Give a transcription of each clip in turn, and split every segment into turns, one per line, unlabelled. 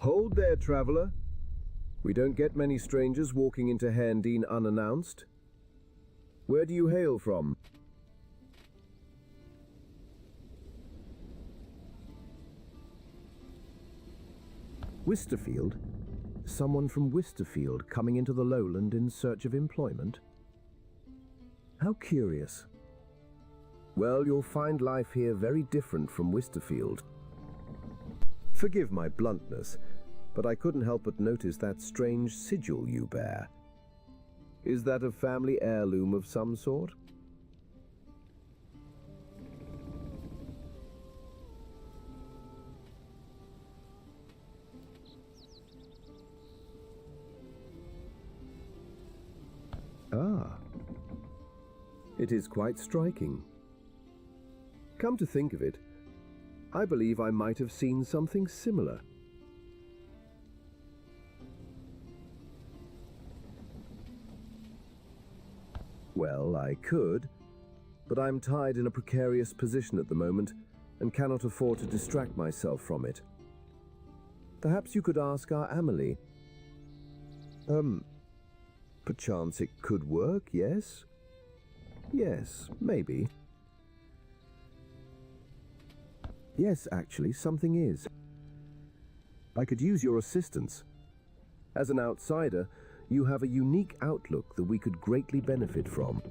Hold there, traveller. We don't get many strangers walking into Handine unannounced. Where do you hail from? Wisterfield? Someone from Wisterfield coming into the lowland in search of employment? How curious. Well, you'll find life here very different from Wisterfield. Forgive my bluntness, but I couldn't help but notice that strange sigil you bear. Is that a family heirloom of some sort? Ah, it is quite striking. Come to think of it, I believe I might have seen something similar. Well, I could, but I'm tied in a precarious position at the moment and cannot afford to distract myself from it. Perhaps you could ask our Amelie. Perchance it could work, yes? Yes, maybe. Yes, actually, something is. I could use your assistance. As an outsider, you have a unique outlook that we could greatly benefit from.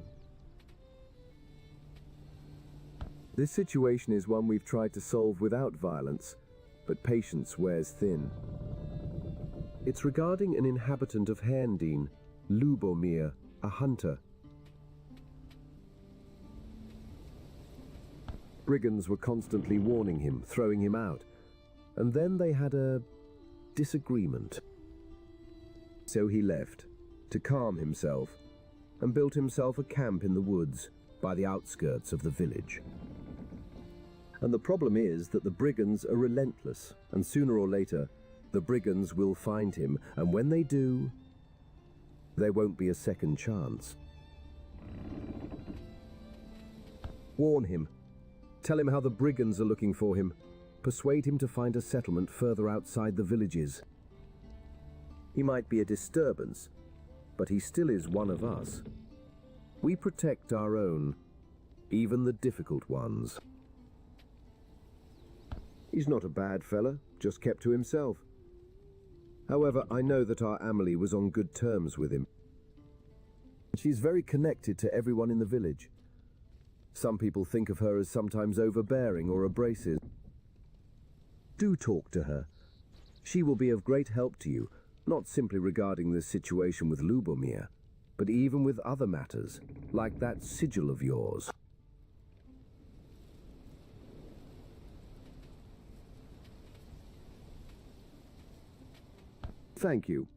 This situation is one we've tried to solve without violence, but patience wears thin. It's regarding an inhabitant of Handine, Lubomir, a hunter. Brigands were constantly warning him, throwing him out, and then they had a disagreement. So he left, to calm himself, and built himself a camp in the woods by the outskirts of the village. And the problem is that the brigands are relentless, and sooner or later, the brigands will find him, and when they do, there won't be a second chance. Warn him. Tell him how the brigands are looking for him. Persuade him to find a settlement further outside the villages. He might be a disturbance, but he still is one of us. We protect our own, even the difficult ones. He's not a bad fella, just kept to himself. However, I know that our Amelie was on good terms with him. She's very connected to everyone in the village. Some people think of her as sometimes overbearing or abrasive. Do talk to her. She will be of great help to you, not simply regarding this situation with Lubomir, but even with other matters, like that sigil of yours. Thank you.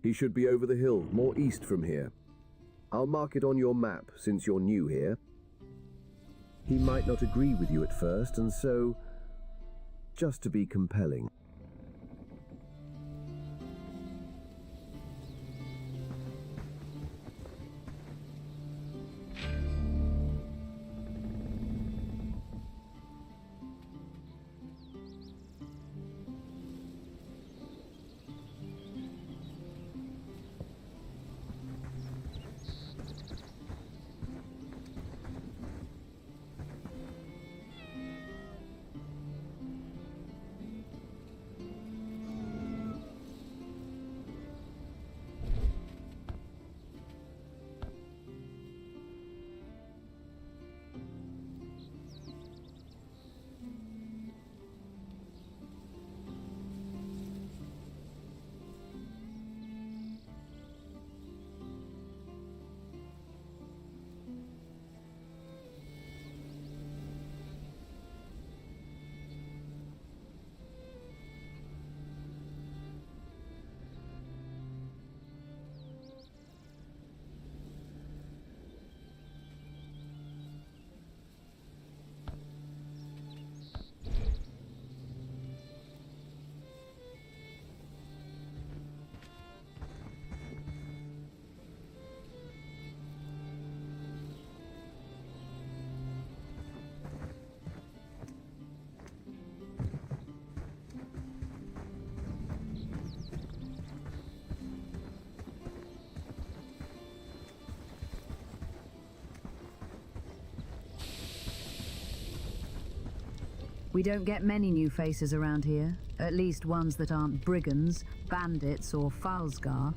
He should be over the hill, more east from here. I'll mark it on your map, since you're new here. He might not agree with you at first, and so, just to be compelling.
We don't get many new faces around here, at least ones that aren't brigands, bandits, or Falsgar.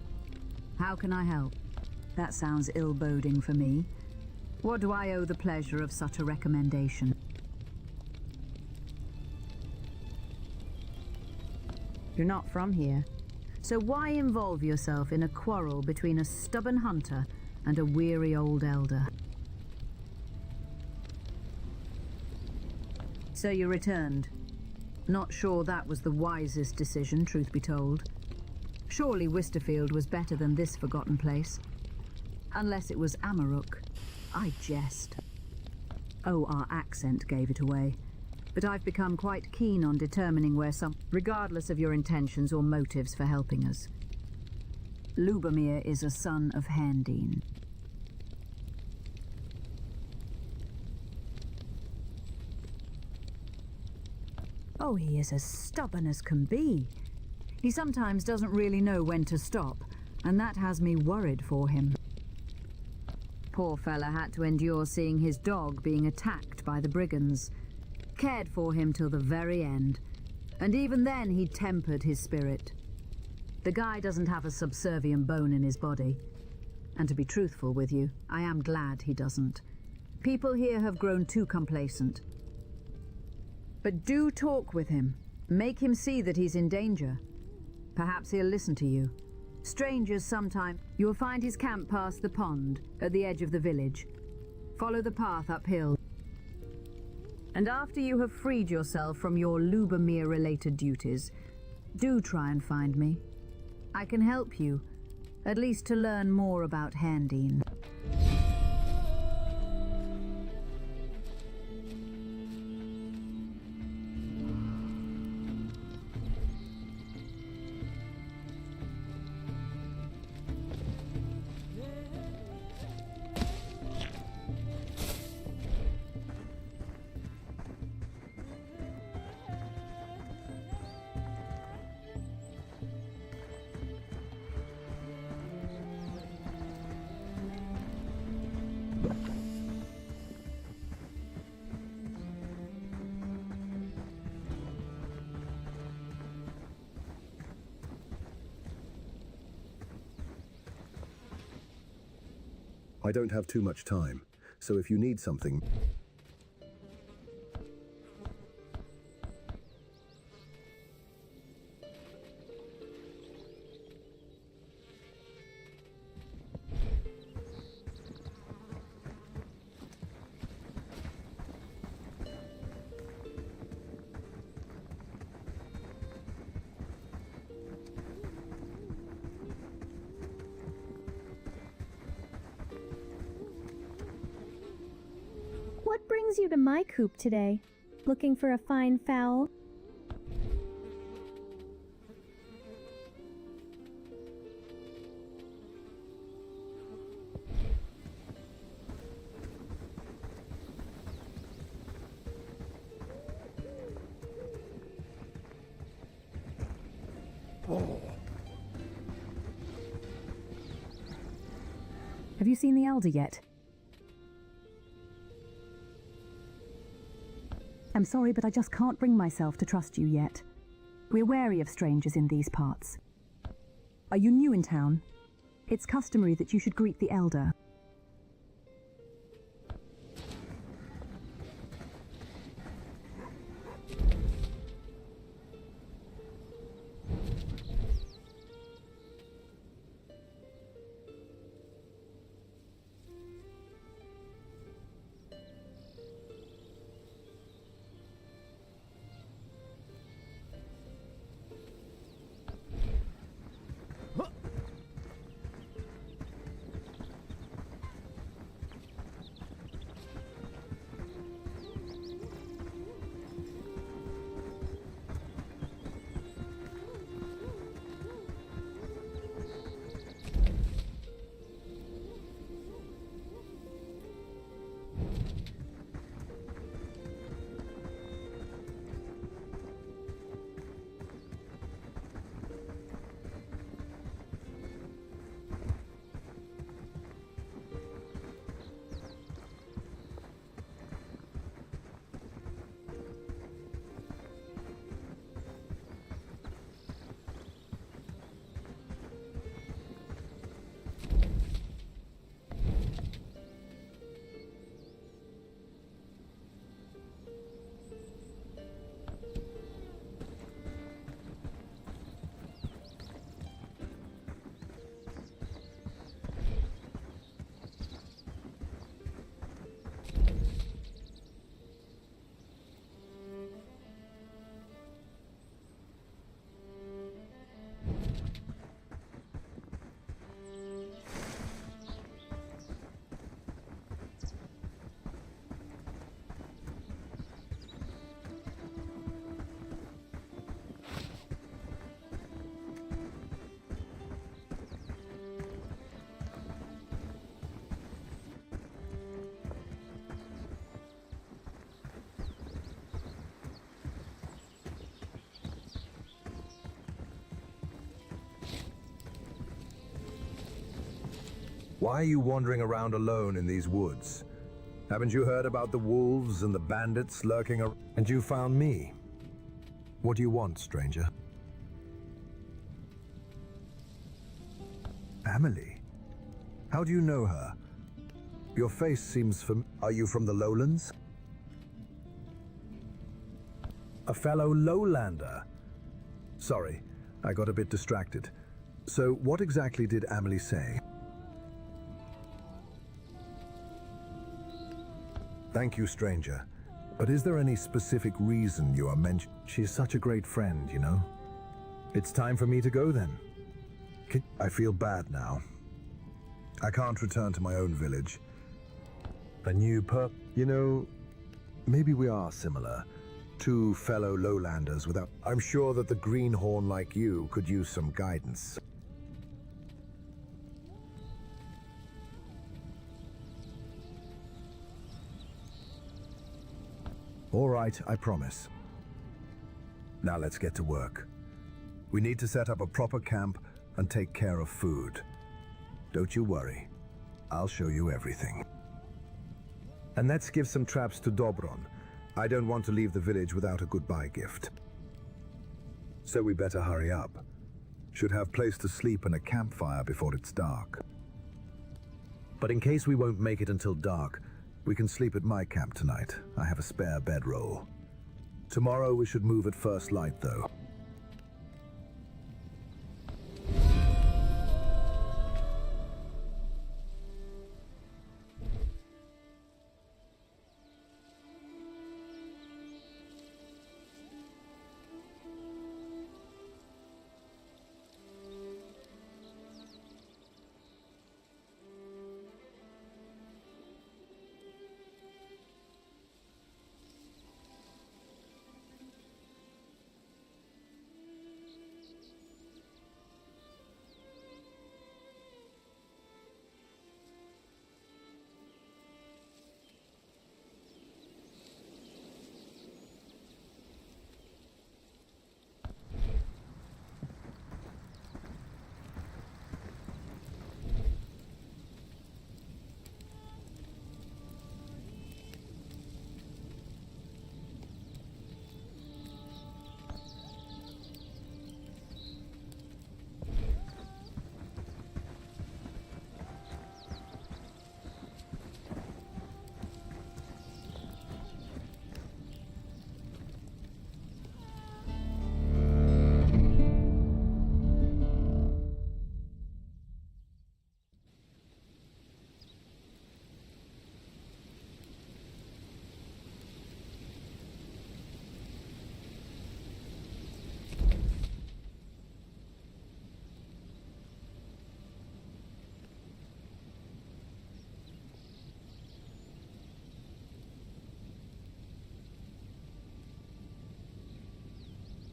How can I help? That sounds ill-boding for me. What do I owe the pleasure of such a recommendation? You're not from here, so why involve yourself in a quarrel between a stubborn hunter and a weary old elder? So you returned. Not sure that was the wisest decision, truth be told. Surely Wisterfield was better than this forgotten place. Unless it was Amaruk. I jest. Oh, our accent gave it away. But I've become quite keen on determining where regardless of your intentions or motives for helping us. Lubomir is a son of Handine. Oh, he is as stubborn as can be. He sometimes doesn't really know when to stop, and that has me worried for him. Poor fella had to endure seeing his dog being attacked by the brigands. Cared for him till the very end, and even then he tempered his spirit. The guy doesn't have a subservient bone in his body. And to be truthful with you, I am glad he doesn't. People here have grown too complacent. But do talk with him. Make him see that he's in danger. Perhaps he'll listen to you. Strangers sometimes. You'll find his camp past the pond, at the edge of the village. Follow the path uphill. And after you have freed yourself from your Lubomir-related duties, do try and find me. I can help you, at least to learn more about Handine.
I don't have too much time, so if you need something...
What brings you to my coop today? Looking for a fine fowl?
Have you seen the elder yet? I'm sorry, but I just can't bring myself to trust you yet. We're wary of strangers in these parts. Are you new in town? It's customary that you should greet the elder.
Why are you wandering around alone in these woods? Haven't you heard about the wolves and the bandits lurking around? And you found me. What do you want, stranger? Amelie? How do you know her? Your face seems Are you from the lowlands? A fellow lowlander? Sorry, I got a bit distracted. So what exactly did Amelie say? Thank you, stranger. But is there any specific reason you are mentioned? She's such a great friend, you know. It's time for me to go then. I feel bad now. I can't return to my own village. A new You know, maybe we are similar. Two fellow lowlanders without... I'm sure that the greenhorn like you could use some guidance. All right, I promise. Now let's get to work. We need to set up a proper camp and take care of food. Don't you worry. I'll show you everything. And let's give some traps to Dobron. I don't want to leave the village without a goodbye gift. So we better hurry up. Should have place to sleep and a campfire before it's dark. But in case we won't make it until dark, we can sleep at my camp tonight. I have a spare bedroll. Tomorrow we should move at first light, though.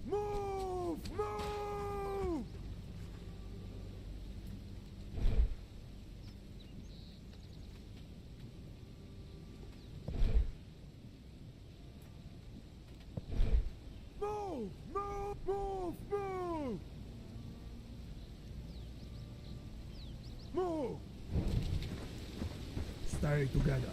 Move! Move! Move! Move! Move! Move! Move! Stay together.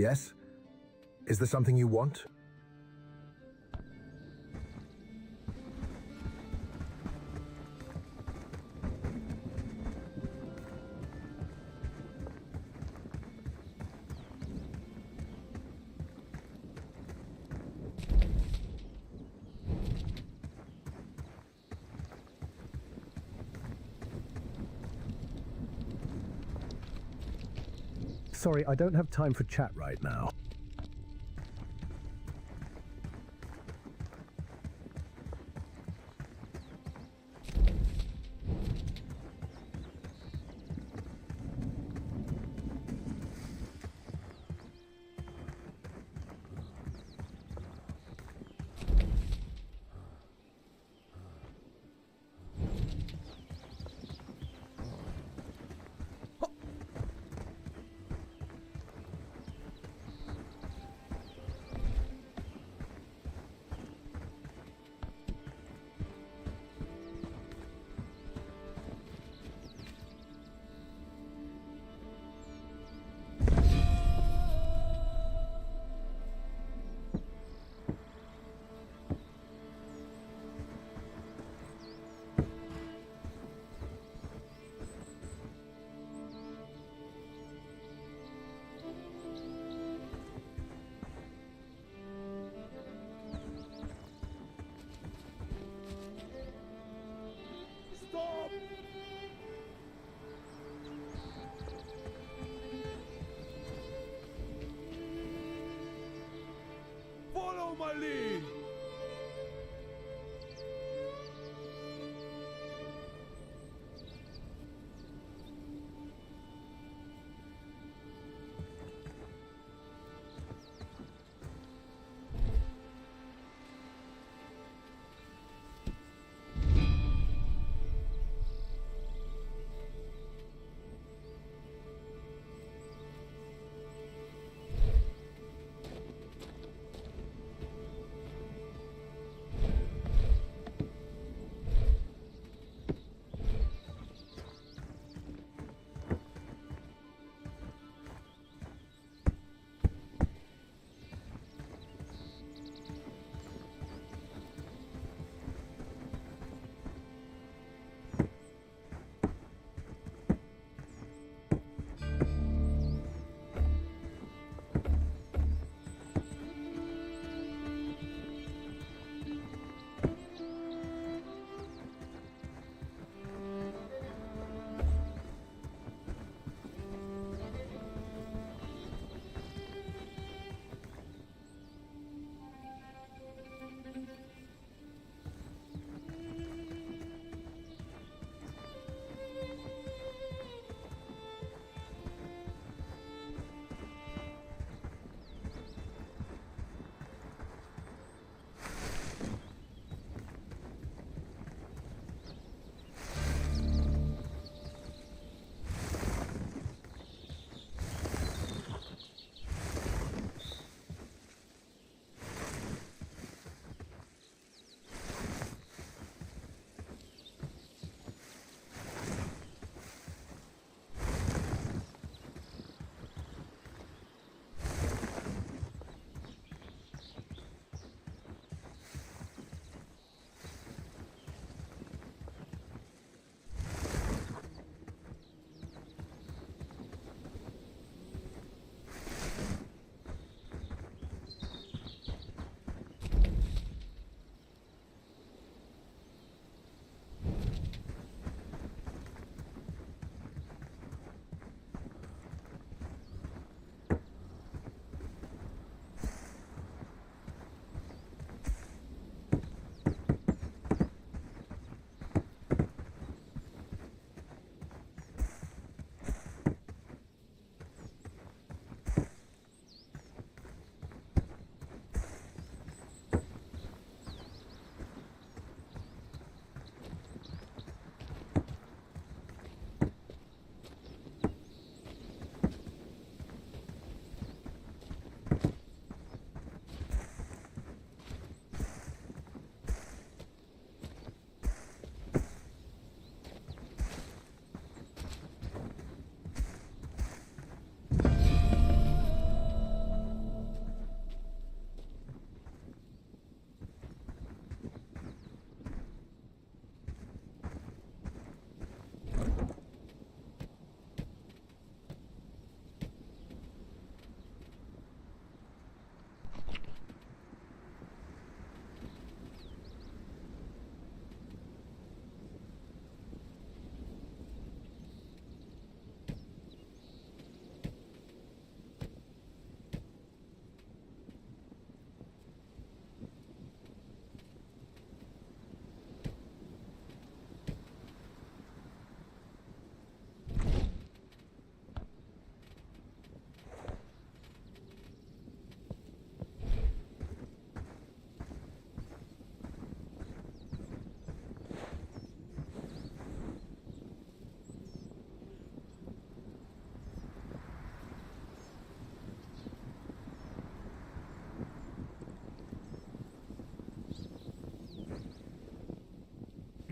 Yes? Is there something you want? Sorry, I don't have time for chat right now.
Stop! Follow my lead!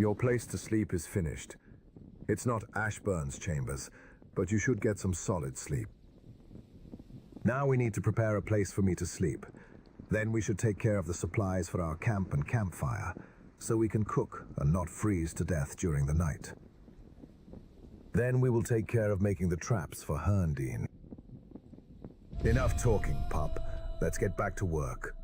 Your place to sleep is finished. It's not Ashburn's chambers, but you should get some solid sleep. Now we need to prepare a place for me to sleep. Then we should take care of the supplies for our camp and campfire, so we can cook and not freeze to death during the night. Then we will take care of making the traps for Herndeen. Enough talking, pup. Let's get back to work.